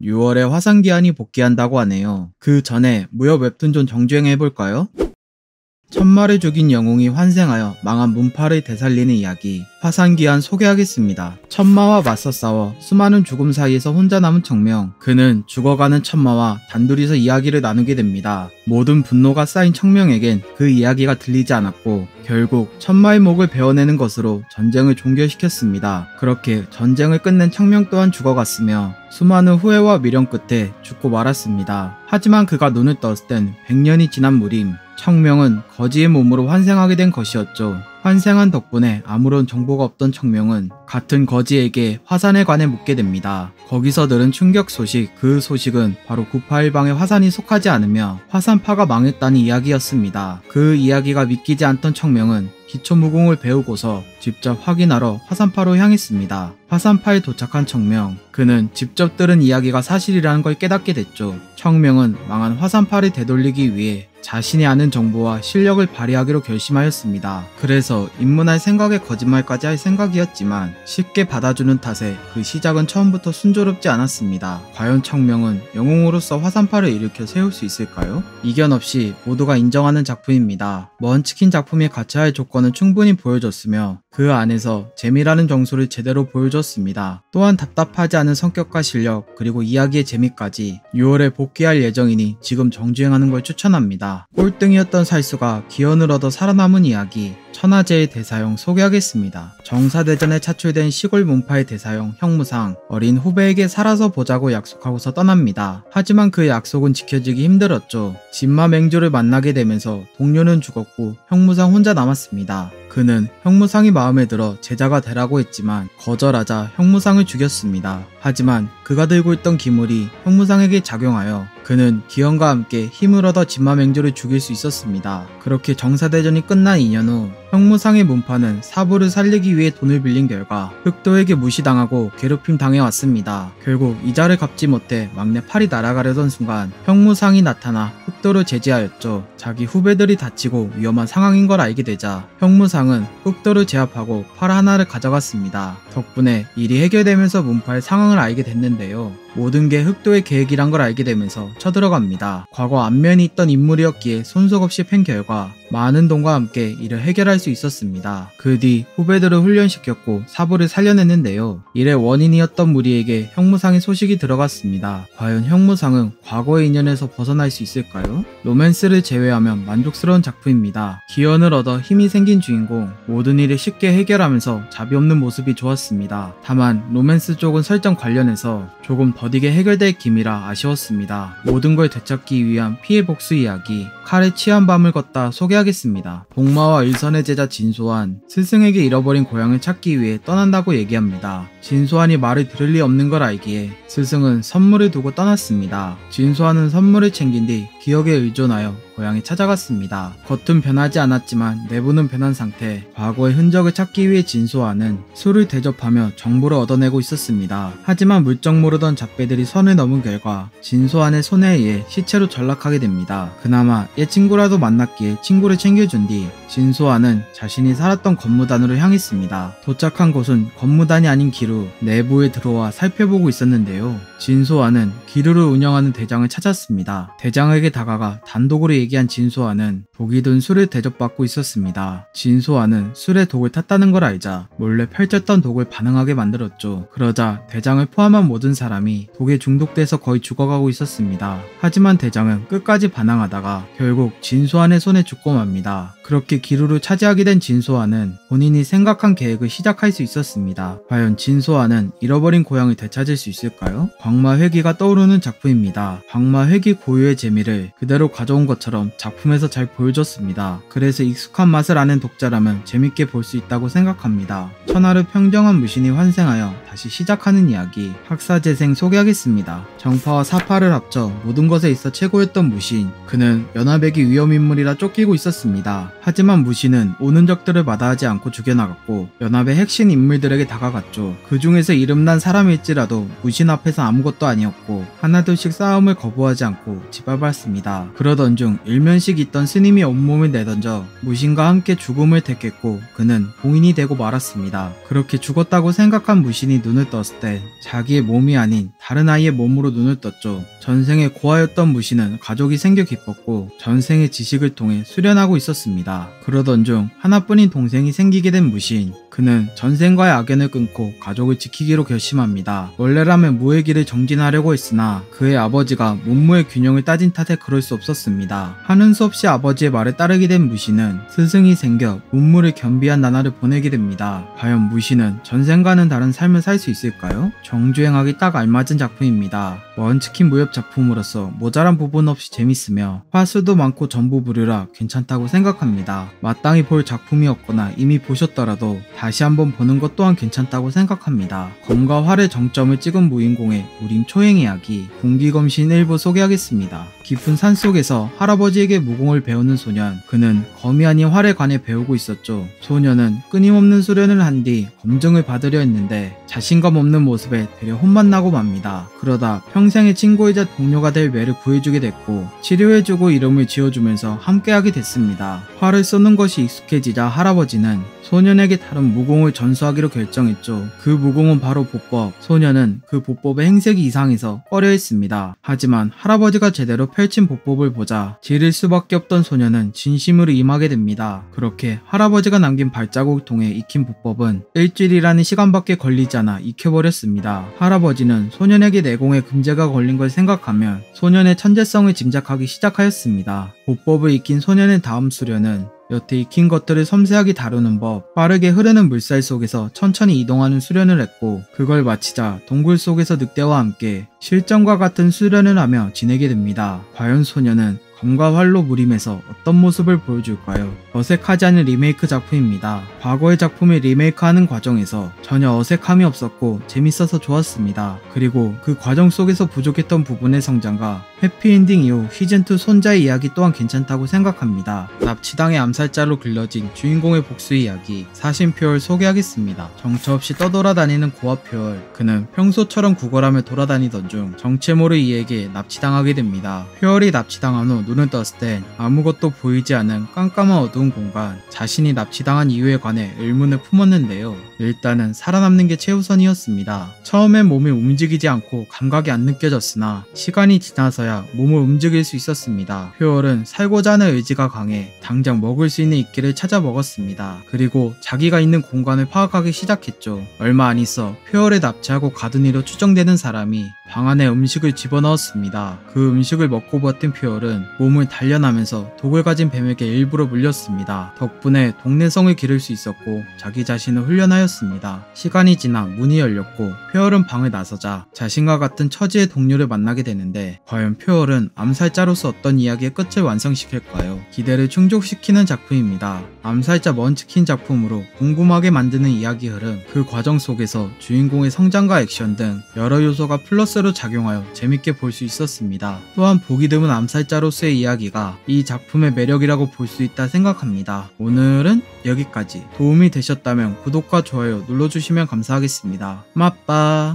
6월에 화산기한이 복귀한다고 하네요. 그 전에 무협 웹툰 좀 정주행해볼까요? 천마를 죽인 영웅이 환생하여 망한 문파를 되살리는 이야기 화산기한 소개하겠습니다. 천마와 맞서 싸워 수많은 죽음 사이에서 혼자 남은 청명. 그는 죽어가는 천마와 단둘이서 이야기를 나누게 됩니다. 모든 분노가 쌓인 청명에겐 그 이야기가 들리지 않았고 결국 천마의 목을 베어내는 것으로 전쟁을 종결시켰습니다. 그렇게 전쟁을 끝낸 청명 또한 죽어갔으며 수많은 후회와 미련 끝에 죽고 말았습니다. 하지만 그가 눈을 떴을 땐 100년이 지난 무림, 청명은 거지의 몸으로 환생하게 된 것이었죠. 환생한 덕분에 아무런 정보가 없던 청명은 같은 거지에게 화산에 관해 묻게 됩니다. 거기서 들은 충격 소식, 그 소식은 바로 981방의 화산이 속하지 않으며 화산파가 망했다는 이야기였습니다. 그 이야기가 믿기지 않던 청명은 기초무공을 배우고서 직접 확인하러 화산파로 향했습니다. 화산파에 도착한 청명, 그는 직접 들은 이야기가 사실이라는 걸 깨닫게 됐죠. 청명은 망한 화산파를 되돌리기 위해 자신이 아는 정보와 실력을 발휘하기로 결심하였습니다. 그래서 입문할 생각에 거짓말까지 할 생각이었지만 쉽게 받아주는 탓에 그 시작은 처음부터 순조롭지 않았습니다. 과연 청명은 영웅으로서 화산파를 일으켜 세울 수 있을까요? 이견 없이 모두가 인정하는 작품입니다. 먼치킨 작품이 갖춰야 할 조건은 충분히 보여줬으며 그 안에서 재미라는 정수를 제대로 보여줬습니다. 또한 답답하지 않은 성격과 실력, 그리고 이야기의 재미까지 6월에 복귀할 예정이니 지금 정주행하는 걸 추천합니다. 꼴등이었던 살수가 기원을 얻어 살아남은 이야기, 천하제의 대사형 소개하겠습니다. 정사대전에 차출된 시골 문파의 대사형 형무상, 어린 후배에게 살아서 보자고 약속하고서 떠납니다. 하지만 그 약속은 지켜지기 힘들었죠. 진마 맹주를 만나게 되면서 동료는 죽었고 형무상 혼자 남았습니다. 그는 형무상이 마음에 들어 제자가 되라고 했지만 거절하자 형무상을 죽였습니다. 하지만 그가 들고 있던 기물이 형무상에게 작용하여 그는 기현과 함께 힘을 얻어 진마맹주를 죽일 수 있었습니다. 그렇게 정사대전이 끝난 2년 후 형무상의 문파는 사부를 살리기 위해 돈을 빌린 결과 흑도에게 무시당하고 괴롭힘 당해왔습니다. 결국 이자를 갚지 못해 막내 팔이 날아가려던 순간 형무상이 나타나 흑도를 제지하였죠. 자기 후배들이 다치고 위험한 상황인 걸 알게 되자 형무상은 흑도를 제압하고 팔 하나를 가져갔습니다. 덕분에 일이 해결되면서 문파의 상황을 알게 됐는데요. 모든 게 흑도의 계획이란 걸 알게 되면서 쳐들어갑니다. 과거 안면이 있던 인물이었기에 손속 없이 팬 결과 많은 돈과 함께 이를 해결할 수 있었습니다. 그 뒤 후배들을 훈련시켰고 사부를 살려냈는데요. 이래 원인이었던 무리에게 형무상의 소식이 들어갔습니다. 과연 형무상은 과거의 인연에서 벗어날 수 있을까요? 로맨스를 제외하면 만족스러운 작품입니다. 기원을 얻어 힘이 생긴 주인공, 모든 일을 쉽게 해결하면서 자비 없는 모습이 좋았습니다. 다만 로맨스 쪽은 설정 관련해서 조금 더디게 해결될 김이라 아쉬웠습니다. 모든 걸 되찾기 위한 피해 복수 이야기, 칼에 취한 밤을 걷다 소개하겠습니다. 복마와 일선의 제자 진소환, 스승에게 잃어버린 고향을 찾기 위해 떠난다고 얘기합니다. 진소환이 말을 들을 리 없는 걸 알기에 스승은 선물을 두고 떠났습니다. 진소환은 선물을 챙긴 뒤 기억에 의존하여 고향에 찾아갔습니다. 겉은 변하지 않았지만 내부는 변한 상태, 과거의 흔적을 찾기 위해 진소환은 술을 대접하며 정보를 얻어내고 있었습니다. 하지만 물정 모르던 잡배들이 선을 넘은 결과 진소환의 손에 의해 시체로 전락하게 됩니다. 그나마 옛 친구라도 만났기에 친구를 챙겨준 뒤 진소환은 자신이 살았던 건무단으로 향했습니다. 도착한 곳은 건무단이 아닌 기루, 내부에 들어와 살펴보고 있었는데요. 진소환은 기루를 운영하는 대장을 찾았습니다. 대장에게 다가가 단독으로 얘기한 진소환은 독이 든 술을 대접받고 있었습니다. 진소환은 술에 독을 탔다는 걸 알자 몰래 펼쳤던 독을 반응하게 만들었죠. 그러자 대장을 포함한 모든 사람이 독에 중독돼서 거의 죽어가고 있었습니다. 하지만 대장은 끝까지 반항하다가 결국 진소환의 손에 죽고 맙니다. 그렇게 기루를 차지하게 된 진소환은 본인이 생각한 계획을 시작할 수 있었습니다. 과연 진소환은 잃어버린 고향을 되찾을 수 있을까요? 광마회기가 떠오르는 작품입니다. 광마회기 고유의 재미를 그대로 가져온 것처럼 작품에서 잘 보여줬습니다. 그래서 익숙한 맛을 아는 독자라면 재밌게 볼 수 있다고 생각합니다. 천하를 평정한 무신이 환생하여 다시 시작하는 이야기, 학사재생 소개하겠습니다. 정파와 사파를 합쳐 모든 것에 있어 최고였던 무신, 그는 연합에게 위험인물이라 쫓기고 있었습니다. 하지만 무신은 오는 적들을 마다하지 않고 죽여나갔고 연합의 핵심 인물들에게 다가갔죠. 그 중에서 이름난 사람일지라도 무신 앞에서 아무것도 아니었고 하나둘씩 싸움을 거부하지 않고 짓밟았습니다. 그러던 중 일면식 있던 스님이 온몸을 내던져 무신과 함께 죽음을 택했고 그는 봉인이 되고 말았습니다. 그렇게 죽었다고 생각한 무신이 눈을 떴을 때 자기의 몸이 아닌 다른 아이의 몸으로 눈을 떴죠. 전생에 고아였던 무신은 가족이 생겨 기뻤고 전생의 지식을 통해 수련하고 있었습니다. 그러던 중 하나뿐인 동생이 생기게 된 무신. 그는 전생과의 악연을 끊고 가족을 지키기로 결심합니다. 원래라면 무의 길을 정진하려고 했으나 그의 아버지가 문무의 균형을 따진 탓에 그럴 수 없었습니다. 하는 수 없이 아버지의 말에 따르게 된 무신은 스승이 생겨 문무를 겸비한 나날을 보내게 됩니다. 과연 무신은 전생과는 다른 삶을 살 수 있을까요? 정주행하기 딱 알맞은 작품입니다. 원치킨 무협 작품으로서 모자란 부분 없이 재밌으며 화수도 많고 전부 부류라 괜찮다고 생각합니다. 마땅히 볼 작품이었거나 이미 보셨더라도 다시 한번 보는 것 또한 괜찮다고 생각합니다. 검과 활의 정점을 찍은 무인공의 우림 초행 이야기 공기검신 일부 소개하겠습니다. 깊은 산속에서 할아버지에게 무공을 배우는 소년. 그는 검이 아닌 활에 관해 배우고 있었죠. 소년은 끊임없는 수련을 한 뒤 검증을 받으려 했는데 자신감 없는 모습에 되려 혼만 나고 맙니다. 그러다 평생의 친구이자 동료가 될 매를 구해주게 됐고 치료해주고 이름을 지어주면서 함께하게 됐습니다. 활을 쏘는 것이 익숙해지자 할아버지는 소년에게 다른 무공을 전수하기로 결정했죠. 그 무공은 바로 보법. 소년은 그 보법의 행색이 이상해서 꺼려했습니다. 하지만 할아버지가 제대로 펼친 보법을 보자 지를 수밖에 없던 소년은 진심으로 임하게 됩니다. 그렇게 할아버지가 남긴 발자국을 통해 익힌 보법은 일주일이라는 시간밖에 걸리지 않아 익혀버렸습니다. 할아버지는 소년에게 내공에 금제가 걸린 걸 생각하면 소년의 천재성을 짐작하기 시작하였습니다. 보법을 익힌 소년의 다음 수련은 여태 익힌 것들을 섬세하게 다루는 법, 빠르게 흐르는 물살 속에서 천천히 이동하는 수련을 했고 그걸 마치자 동굴 속에서 늑대와 함께 실전과 같은 수련을 하며 지내게 됩니다. 과연 소년은 검과 활로 무림해서 어떤 모습을 보여줄까요? 어색하지 않은 리메이크 작품입니다. 과거의 작품을 리메이크하는 과정에서 전혀 어색함이 없었고 재밌어서 좋았습니다. 그리고 그 과정 속에서 부족했던 부분의 성장과 해피엔딩 이후 시즌2 손자의 이야기 또한 괜찮다고 생각합니다. 납치당의 암살자로 길러진 주인공의 복수 이야기 사신표를 소개하겠습니다. 정처 없이 떠돌아다니는 고아표열. 그는 평소처럼 구걸하며 돌아다니던 중 정체 모를 이에게 납치당하게 됩니다. 표열이 납치당한 후 눈을 떴을 땐 아무것도 보이지 않은 깜깜한 어두운 공간, 자신이 납치당한 이유에 관해 의문을 품었는데요. 일단은 살아남는 게 최우선이었습니다. 처음엔 몸이 움직이지 않고 감각이 안 느껴졌으나 시간이 지나서야 몸을 움직일 수 있었습니다. 표열은 살고자 하는 의지가 강해 당장 먹을 수 있는 이끼를 찾아 먹었습니다. 그리고 자기가 있는 공간을 파악하기 시작했죠. 얼마 안 있어 표열에 납치하고 가둔 이로 추정되는 사람이 방 안에 음식을 집어넣었습니다. 그 음식을 먹고 버틴 표열은 몸을 단련하면서 독을 가진 뱀에게 일부러 물렸습니다. 덕분에 동네성을 기를 수 있었고 자기 자신을 훈련하였습니다. 시간이 지나 문이 열렸고 표열은 방을 나서자 자신과 같은 처지의 동료를 만나게 되는데 과연 표열은 암살자로서 어떤 이야기의 끝을 완성시킬까요? 기대를 충족시키는 작품입니다. 암살자 먼치킨 작품으로 궁금하게 만드는 이야기 흐름, 그 과정 속에서 주인공의 성장과 액션 등 여러 요소가 플러스로 작용하여 재밌게 볼 수 있었습니다. 또한 보기 드문 암살자로서의 이야기가 이 작품의 매력이라고 볼 수 있다 생각합니다. 오늘은 여기까지. 도움이 되셨다면 구독과 좋아요 눌러주시면 감사하겠습니다. 맛빠.